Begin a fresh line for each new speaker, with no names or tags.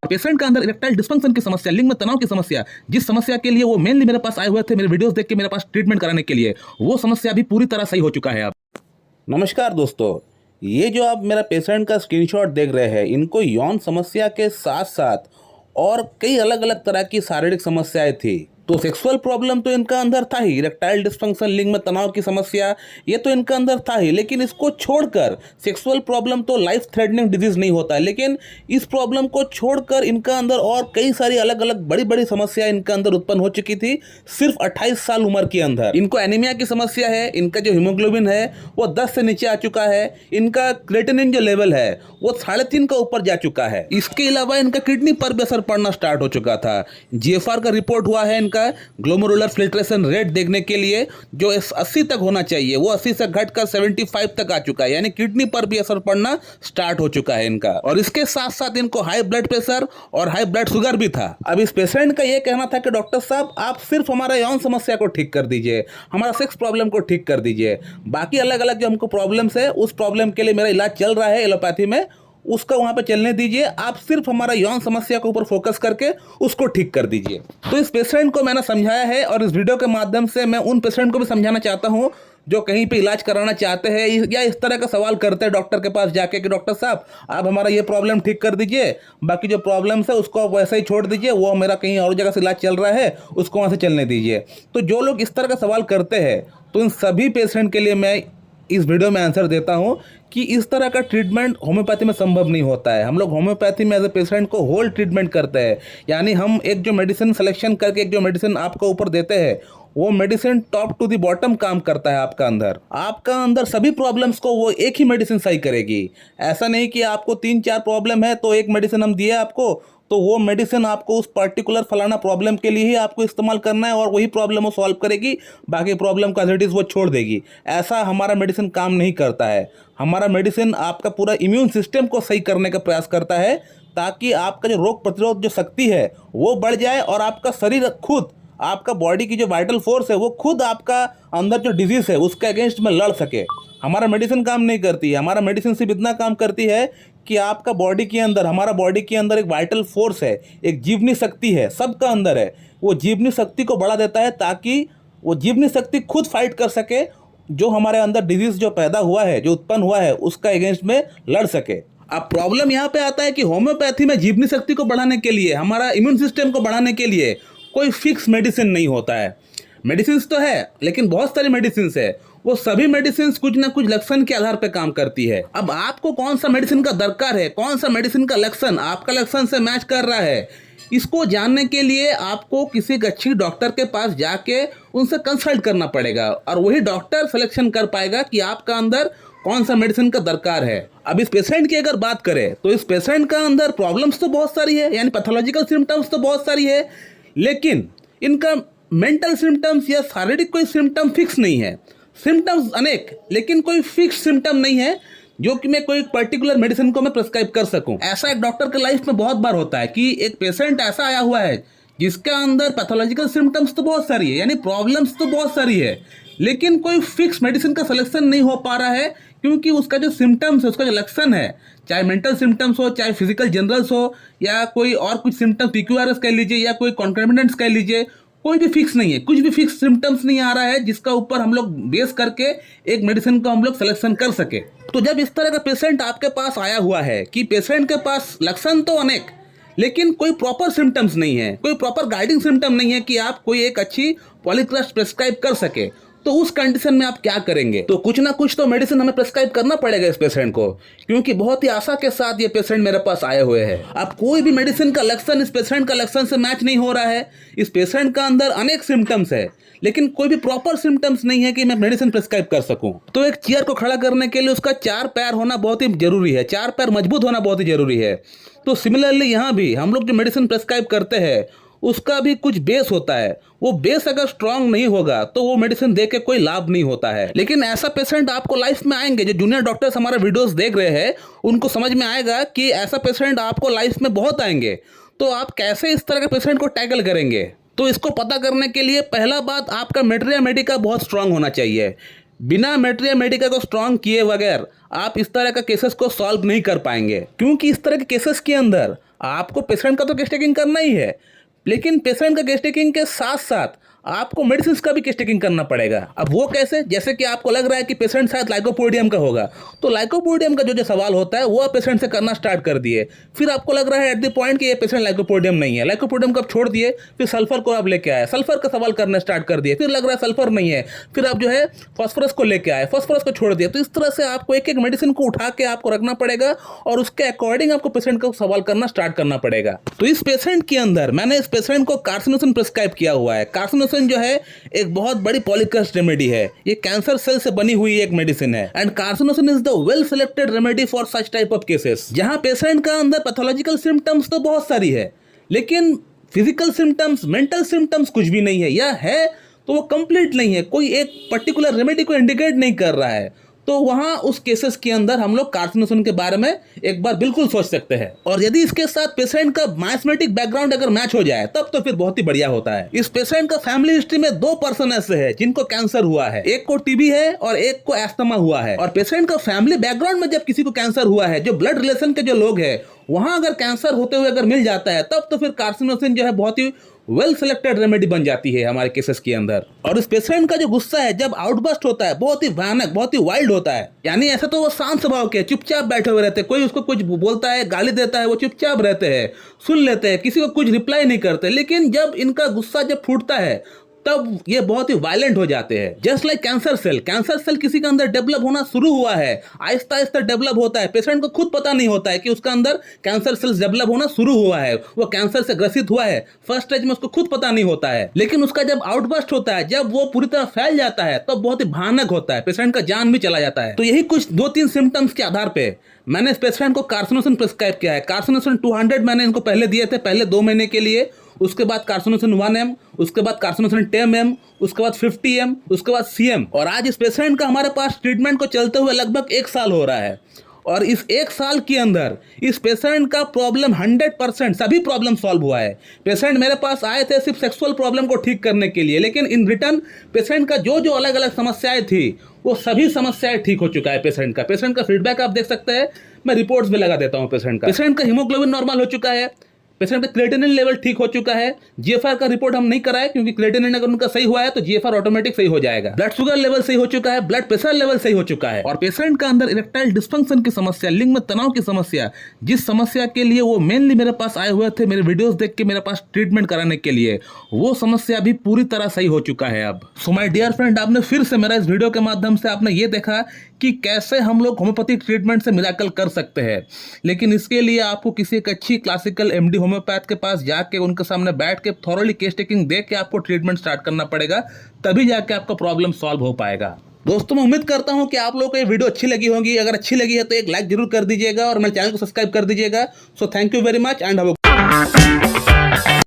Patient का अंदर erectile dysfunction की समस्या, लिंग में तनाव की समस्या, जिस समस्या के लिए वो मेनली मेरे पास आए हुए थे मेरे वीडियोस देख के मेरे पास ट्रीटमेंट कराने के लिए, वो समस्या भी पूरी तरह सही हो चुका है अब।
नमस्कार दोस्तों, ये जो आप मेरा पेशेंट का स्क्रीनशॉट देख रहे हैं, इनको यौन समस्या के साथ साथ और कई अलग अलग तरह की शारीरिक समस्याएं थी। तो सेक्सुअल प्रॉब्लम तो इनका अंदर था ही, इरेक्टाइल डिस्फंक्शन, लिंग में तनाव की समस्या, ये तो इनका अंदर था ही। लेकिन इसको छोड़कर सेक्सुअल प्रॉब्लम तो लाइफ थ्रेटनिंग डिजीज नहीं होता है, लेकिन इस प्रॉब्लम को छोड़कर इनका अंदर और कई सारी अलग अलग बड़ी बड़ी समस्या इनका अंदर उत्पन्न हो चुकी थी सिर्फ 28 साल उम्र के अंदर। इनको एनीमिया की समस्या है, इनका जो हीमोग्लोबिन है वो 10 से नीचे आ चुका है, इनका क्रेटिनिन जो लेवल है वो 3.5 का ऊपर जा चुका है। इसके अलावा इनका किडनी पर भी असर पड़ना स्टार्ट हो चुका था। जीएफआर का रिपोर्ट हुआ है इनका ग्लोमेरुलर फिल्ट्रेशन रेट देखने के लिए जो 80 तक होना चाहिए, वो 80 से घटकर 75 तक आ चुका है, यानी किडनी पर भी असर पड़ना स्टार्ट हो चुका है इनका। और इसके साथ साथ इनको हाई ब्लड प्रेशर और हाई ब्लड शुगर भी था। अब इस पेशेंट का ये कहना था कि डॉक्टर साहब आप सिर्फ हमारा यौन समस्या को ठीक कर दीजिए, हमारा सेक्स प्रॉब्लम को ठीक कर दीजिए, बाकी अलग अलग जो हमको प्रॉब्लम्स है उस प्रॉब्लम के लिए मेरा इलाज चल रहा है एलोपैथी में, उसका वहां पे चलने दीजिए, आप सिर्फ हमारा यौन समस्या के ऊपर फोकस करके उसको ठीक कर दीजिए। तो इस पेशेंट को मैंने समझाया है और इस वीडियो के माध्यम से मैं उन पेशेंट को भी समझाना चाहता हूं जो कहीं पे इलाज कराना चाहते हैं या इस तरह का सवाल करते हैं डॉक्टर के पास जाके कि डॉक्टर साहब आप हमारा ये प्रॉब्लम ठीक कर दीजिए, बाकी जो प्रॉब्लम्स है उसको आप वैसे ही छोड़ दीजिए, वो मेरा कहीं और जगह से इलाज चल रहा है उसको वहाँ से चलने दीजिए। तो जो लोग इस तरह का सवाल करते हैं तो इन सभी पेशेंट के लिए मैं इस वीडियो में आंसर देता हूं कि इस तरह का ट्रीटमेंट होम्योपैथी में संभव नहीं होता है। हम लोग होम्योपैथी में एज ए पेशेंट को होल ट्रीटमेंट करते हैं, यानी हम एक जो मेडिसिन सिलेक्शन करके एक जो मेडिसिन आपको ऊपर देते हैं वो medicine top to the bottom काम करता है आपका अंदर सभी प्रॉब्लम्स को वो एक ही मेडिसिन सही करेगी। ऐसा नहीं कि आपको 3-4 प्रॉब्लम है तो एक मेडिसिन हम दिए आपको तो वो मेडिसिन आपको उस पर्टिकुलर फलाना प्रॉब्लम के लिए ही आपको इस्तेमाल करना है और वही प्रॉब्लम वो सॉल्व करेगी, बाकी प्रॉब्लम का एज इट इज़ वो छोड़ देगी। ऐसा हमारा मेडिसिन काम नहीं करता है। हमारा मेडिसिन आपका पूरा इम्यून सिस्टम को सही करने का प्रयास करता है ताकि आपका जो रोग प्रतिरोध जो शक्ति है वो बढ़ जाए और आपका शरीर खुद, आपका बॉडी की जो वाइटल फोर्स है वो खुद आपका अंदर जो डिजीज़ है उसके अगेंस्ट में लड़ सके। हमारा मेडिसिन काम नहीं करती है, हमारा मेडिसिन सिर्फ इतना काम करती है कि आपका बॉडी के अंदर, हमारा बॉडी के अंदर एक वाइटल फोर्स है, एक जीवनी शक्ति है, सबका अंदर है, वो जीवनी शक्ति को बढ़ा देता है ताकि वो जीवनी शक्ति खुद फाइट कर सके, जो हमारे अंदर डिजीज़ जो पैदा हुआ है, जो उत्पन्न हुआ है उसका अगेंस्ट में लड़ सके। अब प्रॉब्लम यहाँ पे आता है कि होम्योपैथी में जीवनी शक्ति को बढ़ाने के लिए, हमारा इम्यून सिस्टम को बढ़ाने के लिए कोई फिक्स मेडिसिन नहीं होता है। मेडिसिन तो है लेकिन बहुत सारी मेडिसिन है, वो सभी मेडिसिन कुछ ना कुछ लक्षण के आधार पर काम करती है। अब आपको कौन सा मेडिसिन का दरकार है, कौन सा मेडिसिन का लक्षण आपका लक्षण से मैच कर रहा है, इसको जानने के लिए आपको किसी अच्छी डॉक्टर के पास जाके उनसे कंसल्ट करना पड़ेगा और वही डॉक्टर सिलेक्शन कर पाएगा कि आपका अंदर कौन सा मेडिसिन का दरकार है। अब इस पेशेंट की अगर बात करें तो इस पेशेंट का अंदर प्रॉब्लम्स तो बहुत सारी है, यानी पैथोलॉजिकल सिम्टम्स तो बहुत सारी है, लेकिन इनका मेंटल सिम्टम्स या शारीरिक कोई सिम्टम फिक्स नहीं है। सिम्टम्स अनेक लेकिन कोई फिक्स सिम्टम नहीं है जो कि मैं कोई पर्टिकुलर मेडिसिन को मैं प्रिस्क्राइब कर सकूं। ऐसा एक डॉक्टर के लाइफ में बहुत बार होता है कि एक पेशेंट ऐसा आया हुआ है जिसका अंदर पैथोलॉजिकल सिम्टम्स तो बहुत सारी है, यानी प्रॉब्लम्स तो बहुत सारी है, लेकिन कोई फिक्स मेडिसिन का सिलेक्शन नहीं हो पा रहा है क्योंकि उसका जो सिम्टम्स है, उसका जो लक्षण है, चाहे मेंटल सिम्टम्स हो, चाहे फिजिकल जनरल्स हो या कोई और कुछ सिम्टम्स PQRS कह लीजिए या कोई कॉन्कॉन्डेंट्स कह लीजिए, कोई भी फिक्स नहीं है, कुछ भी फिक्स सिम्टम्स नहीं आ रहा है जिसका ऊपर हम लोग बेस करके एक मेडिसिन को हम लोग सिलेक्शन कर सके। तो जब इस तरह का पेशेंट आपके पास आया हुआ है कि पेशेंट के पास लक्षण तो अनेक लेकिन कोई प्रॉपर सिम्टम्स नहीं है, कोई प्रॉपर गाइडिंग सिम्टम नहीं है कि आप कोई एक अच्छी पॉलीक्रस्ट प्रेस्क्राइब कर सके, तो उस कंडीशन में आप क्या करेंगे? तो कुछ ना कुछ तो मेडिसिन हमें प्रेस्क्राइब करना पड़ेगा इस पेशेंट को, क्योंकि बहुत ही आशा के साथ ये पेशेंट मेरे पास आए हुए हैं। अब कोई भी मेडिसिन का लक्षण इस पेशेंट का लक्षण से मैच नहीं हो रहा है। इस पेशेंट का अंदर अनेक सिम्टम्स है लेकिन कोई भी प्रॉपर सिम्टम्स नहीं है कि मैं मेडिसिन प्रेस्क्राइब कर सकूं। तो एक चेयर को खड़ा करने के लिए उसका 4 पैर होना बहुत ही जरूरी है, 4 पैर मजबूत होना बहुत ही जरूरी है। तो सिमिलरली यहाँ भी हम लोग जो मेडिसिन प्रेस्क्राइब करते हैं उसका भी कुछ बेस होता है, वो बेस अगर स्ट्रांग नहीं होगा तो वो मेडिसिन दे के कोई लाभ नहीं होता है। लेकिन ऐसा पेशेंट आपको लाइफ में आएंगे, जो जूनियर डॉक्टर्स हमारा वीडियोस देख रहे हैं उनको समझ में आएगा कि ऐसा पेशेंट आपको लाइफ में बहुत आएंगे। तो आप कैसे इस तरह के पेशेंट को टैकल करेंगे? तो इसको पता करने के लिए पहला बात, आपका मेटेरिया मेडिका बहुत स्ट्रांग होना चाहिए। बिना मेटेरिया मेडिका को स्ट्रांग किए बगैर आप इस तरह का केसेस को सॉल्व नहीं कर पाएंगे, क्योंकि इस तरह के केसेस के अंदर
आपको पेशेंट का तो केस टेकिंग करना ही है, लेकिन पेशेंट का केस टेकिंग के साथ साथ आपको मेडिसिन का भी केस टेकिंग करना पड़ेगा। अब वो कैसे? जैसे कि आपको लग रहा है कि पेशेंट शायद लाइकोपोडियम का होगा, तो लाइकोपोडियम का जो सवाल होता है वो आप पेशेंट से करना स्टार्ट कर दिए। फिर आपको लग रहा है एट द पॉइंट कि ये पेशेंट लाइकोपोडियम नहीं है, लाइकोपोडियम को आप छोड़ दिए, फिर सल्फर को आप लेके आए, सल्फर का सवाल करना स्टार्ट कर दिए, फिर लग रहा है सल्फर नहीं है, फिर आप जो है फॉस्फोरस को लेके आए, फॉस्फोरस को छोड़ दिया। तो इस तरह से आपको एक एक मेडिसिन को उठा के आपको रखना पड़ेगा और उसके अकॉर्डिंग आपको पेशेंट को सवाल करना स्टार्ट करना पड़ेगा। तो इस पेशेंट के अंदर मैंने इस पेशेंट को कार्सिनोसिन प्रिस्क्राइब किया हुआ है। कार्सिनोसिन जो है एक बहुत बड़ी पॉलीक्रस्ट रेमेडी है, ये कैंसर सेल से बनी हुई एक मेडिसिन है and carcinosin is the well selected remedy for such type of cases, जहां पेशेंट का अंदर पैथोलॉजिकल सिम्टम्स तो बहुत सारी है, लेकिन फिजिकल सिम्टम्स, मेंटल सिम्टम्स कुछ भी नहीं है, या है तो वो कंप्लीट नहीं है, कोई एक पर्टिकुलर रेमेडी को इंडिकेट नहीं कर रहा है। तो वहां उस केसेस के अंदर हम लोग कार्सिनोसिन के बारे में एक बार बिल्कुल सोच सकते हैं। और यदि इसके साथ पेशेंट का मायोसमेटिक बैकग्राउंड अगर मैच हो जाए तब तो फिर बहुत ही बढ़िया होता है। इस पेशेंट का फैमिली हिस्ट्री में 2 पर्सन ऐसे हैं जिनको कैंसर हुआ है, एक को टीबी है और एक को एस्थमा हुआ है। और पेशेंट का फैमिली बैकग्राउंड में जब किसी को कैंसर हुआ है, जो ब्लड रिलेशन के जो लोग हैं, वहां अगर कैंसर होते हुए अगर मिल जाता है तब तो फिर कार्सिनोसिन जो है बहुत ही वेल सिलेक्टेड रेमेडी बन जाती है हमारे केसेस के अंदर। और इस पेशेंट का जो गुस्सा है जब आउटबर्स्ट होता है बहुत ही भयानक, बहुत ही वाइल्ड होता है, यानी ऐसा तो वो शांत स्वभाव के चुपचाप बैठे हुए रहते हैं, कोई उसको कुछ बोलता है, गाली देता है, वो चुपचाप रहते हैं, सुन लेते हैं, किसी को कुछ रिप्लाई नहीं करते। लेकिन जब इनका गुस्सा जब फूटता है तब ये बहुत ही वायलेंट हो जाते हैं। जस्ट लाइक कैंसर सेल किसी के अंदर डेवलप होना शुरू हुआ है, आहिस्ता आहिस्ता डेवलप होता है, पेशेंट को खुद पता नहीं होता है कि उसका अंदर कैंसर सेल्स डेवलप होना शुरू हुआ है, वो कैंसर से ग्रसित हुआ है, फर्स्ट स्टेज में उसको खुद पता नहीं होता है। लेकिन उसका जब आउटबर्स्ट होता है, जब वो पूरी तरह फैल जाता है, तब बहुत ही भयानक होता है, पेशेंट का जान भी चला जाता है। तो यही कुछ 2-3 सिम्टम्स के आधार पे मैंने इस पेशेंट को कार्सिनोसिन प्रिस्क्राइब किया है। कार्सिनोसिन 200 मैंने इनको पहले दिए थे, पहले 2 महीने के लिए, उसके बाद कार्सिनोसिन 1M, उसके बाद कार्सिनोसिन 10M, उसके बाद 50M, उसके बाद CM। और आज इस पेशेंट का हमारे पास ट्रीटमेंट को चलते हुए लगभग 1 साल हो रहा है। और इस 1 साल के अंदर इस पेशेंट का प्रॉब्लम 100% सभी प्रॉब्लम सॉल्व हुआ है। पेशेंट मेरे पास आए थे सिर्फ सेक्सुअल प्रॉब्लम को ठीक करने के लिए, लेकिन इन रिटर्न पेशेंट का जो जो अलग अलग समस्याएं थी वो सभी समस्याएं ठीक हो चुका है पेशेंट का। पेशेंट का फीडबैक आप देख सकते हैं, मैं रिपोर्ट्स भी लगा देता हूं पेशेंट का। पेशेंट का हीमोग्लोबिन नॉर्मल हो चुका है, पेशेंट का क्रिएटिनिन लेवल ठीक हो चुका है। जीएफआर का रिपोर्ट हम नहीं कराए क्योंकि क्रिएटिनिन अगर उनका सही हुआ है तो जीएफआर ऑटोमेटिक सही हो जाएगा। ब्लड शुगर लेवल सही हो चुका है, ब्लड प्रेशर लेवल सही हो चुका है। और पेशेंट का अंदर इरेक्टाइल डिस्फंक्शन की समस्या, लिंग में तनाव की समस्या, जिस समस्या के लिए वो मेनली मेरे पास आए हुए थे मेरे वीडियोस देख के मेरे पास ट्रीटमेंट कराने के लिए, वो समस्या भी पूरी तरह सही हो चुका है अब। सो माय डियर फ्रेंड, आपने फिर से मेरा इस वीडियो के माध्यम से आपने ये देखा कि कैसे हम लोग होम्योपैथिक ट्रीटमेंट से मिराकल कर सकते हैं। लेकिन इसके लिए आपको किसी एक अच्छी क्लासिकल एमडी होम्योपैथ के पास जाके उनके सामने बैठ के थॉरोली केस टेकिंग देख के आपको ट्रीटमेंट स्टार्ट करना पड़ेगा, तभी जाके आपका प्रॉब्लम सॉल्व हो पाएगा। दोस्तों, मैं उम्मीद करता हूं कि आप लोगों को ये वीडियो अच्छी लगी होगी। अगर अच्छी लगी है तो एक लाइक जरूर कर दीजिएगा और मेरे चैनल को सब्सक्राइब कर दीजिएगा। So thank you very much and